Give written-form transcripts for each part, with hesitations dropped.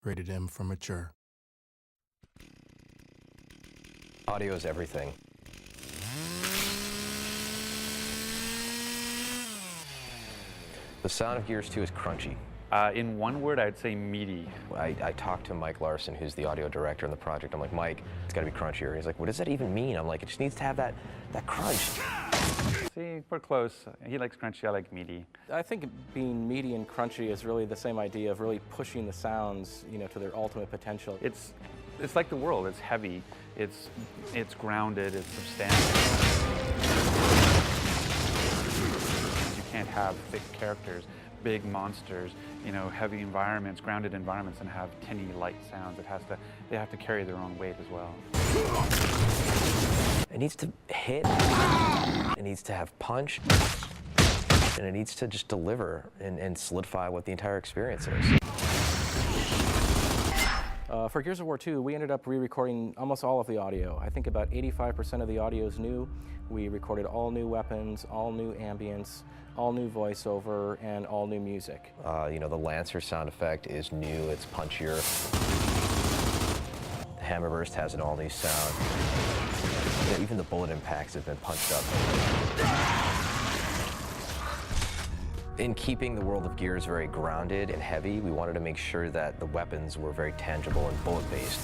Rated M for mature. Audio is everything. The sound of Gears 2 is crunchy. In one word, I'd say meaty. I talked to Mike Larson, who's the audio director on the project. I'm like, Mike, it's got to be crunchier. He's like, what does that even mean? I'm like, it just needs to have that crunch. See, we're close. He likes crunchy, I like meaty. I think being meaty and crunchy is really the same idea of really pushing the sounds, to their ultimate potential. It's like the world. It's heavy. It's grounded. It's substantial. You can't have thick characters, big monsters, heavy environments, grounded environments, and have tinny, light sounds. They have to carry their own weight as well. It needs to hit, it needs to have punch, and it needs to just deliver and solidify what the entire experience is. For Gears of War 2, we ended up re-recording almost all of the audio. I think about 85% of the audio is new. We recorded all new weapons, all new ambience, all new voiceover, and all new music. The Lancer sound effect is new, it's punchier. The Hammerburst has an all-new sound. Even the bullet impacts have been punched up. In keeping the world of Gears very grounded and heavy, we wanted to make sure that the weapons were very tangible and bullet-based.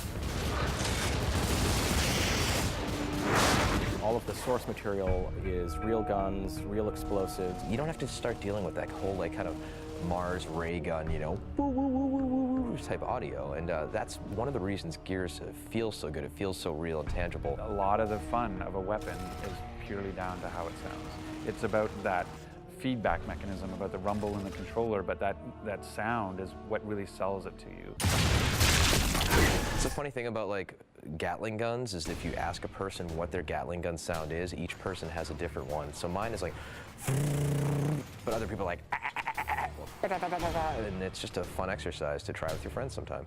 All of the source material is real guns, real explosives. You don't have to start dealing with that whole kind of Mars ray gun, woo, woo, woo, woo, woo, woo type audio. And that's one of the reasons Gears feels so good. It feels so real and tangible. A lot of the fun of a weapon is purely down to how it sounds. It's about that feedback mechanism, about the rumble in the controller, but that sound is what really sells it to you. It's the funny thing about Gatling guns is if you ask a person what their Gatling gun sound is, each person has a different one. So mine is but other people are and it's just a fun exercise to try with your friends sometime.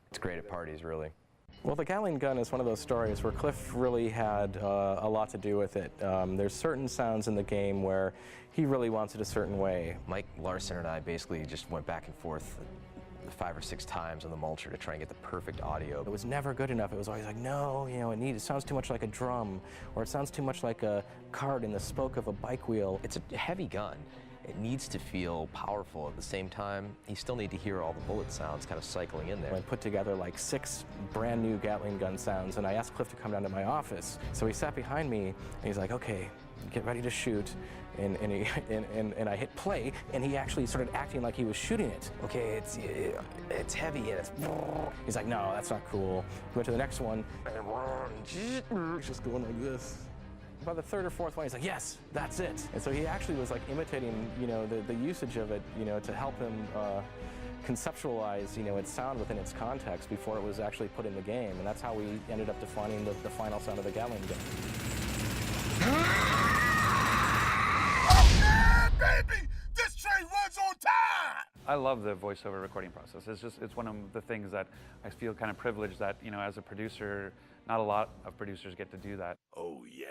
It's great at parties, really. Well, the Gatling gun is one of those stories where Cliff really had a lot to do with it. There's certain sounds in the game where he really wants it a certain way. Mike Larson and I basically just went back and forth 5 or 6 times on the Mulcher to try and get the perfect audio. It was never good enough. It was always like, no, it sounds too much like a drum, or it sounds too much like a cart in the spoke of a bike wheel. It's a heavy gun. It needs to feel powerful. At the same time, you still need to hear all the bullet sounds kind of cycling in there. I put together 6 brand new Gatling gun sounds, and I asked Cliff to come down to my office. So he sat behind me, and he's like, okay, get ready to shoot. And I hit play, and he actually started acting like he was shooting it. Okay, it's heavy, and he's like, no, that's not cool. He went to the next one, and just going like this. By the 3rd or 4th one, he's like, yes, that's it. And so he actually was imitating, the usage of it, to help him conceptualize, its sound within its context before it was actually put in the game. And that's how we ended up defining the final sound of the Gatling gun. Baby, this train runs on time! I love the voiceover recording process. It's one of the things that I feel kind of privileged that, as a producer, not a lot of producers get to do that. Oh yeah,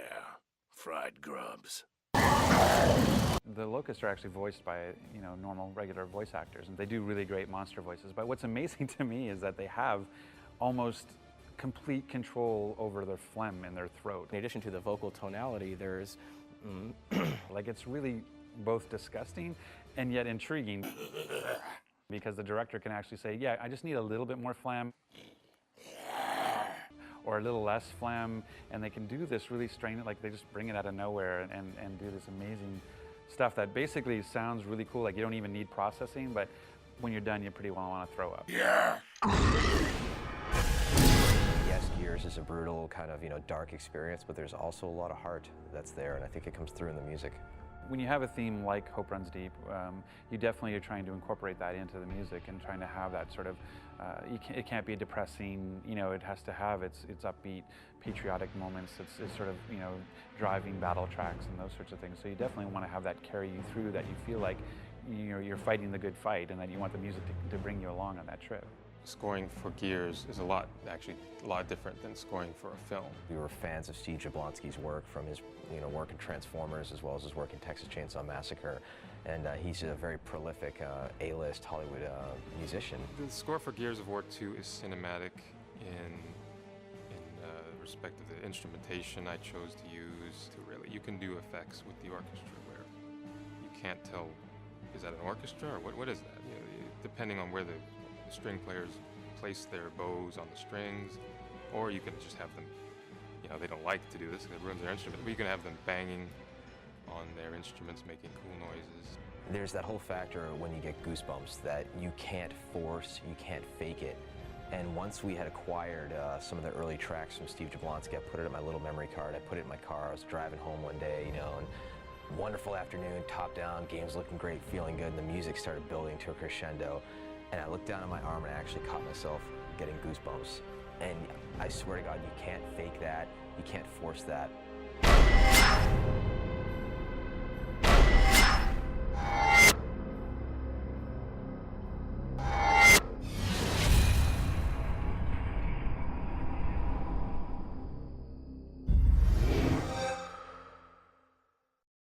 fried grubs. The Locusts are actually voiced by, normal, regular voice actors, and they do really great monster voices. But what's amazing to me is that they have almost complete control over their phlegm in their throat. In addition to the vocal tonality, there's it's really both disgusting and yet intriguing because the director can actually say, yeah, I just need a little bit more phlegm or a little less phlegm, and they can do this really strange, they just bring it out of nowhere and do this amazing stuff that basically sounds really cool. You don't even need processing, but when you're done, you pretty well want to throw up. Yeah! Yes, Gears is a brutal kind of, dark experience, but there's also a lot of heart that's there, and I think it comes through in the music. When you have a theme like Hope Runs Deep, you definitely are trying to incorporate that into the music and trying to have that sort of, it can't be depressing, it has to have its upbeat, patriotic moments, it's sort of, driving battle tracks and those sorts of things. So you definitely want to have that carry you through, that you feel like you're fighting the good fight, and that you want the music to bring you along on that trip. Scoring for Gears is a lot different than scoring for a film. We were fans of Steve Jablonsky's work, from his work in Transformers as well as his work in Texas Chainsaw Massacre. and he's a very prolific A-list Hollywood musician. The score for Gears of War 2 is cinematic in respect of the instrumentation I chose to use. You can do effects with the orchestra where you can't tell, is that an orchestra or what is that? Depending on where the string players place their bows on the strings, or you can just have them, they don't like to do this because it ruins their instrument, but you can have them banging on their instruments, making cool noises. There's that whole factor when you get Goosebumps that you can't force, you can't fake it. And once we had acquired some of the early tracks from Steve Jablonsky, I put it in my little memory card. I put it in my car. I was driving home one day, and wonderful afternoon, top down, game's looking great, feeling good, and the music started building to a crescendo. And I looked down at my arm and I actually caught myself getting goosebumps. And I swear to God, you can't fake that. You can't force that.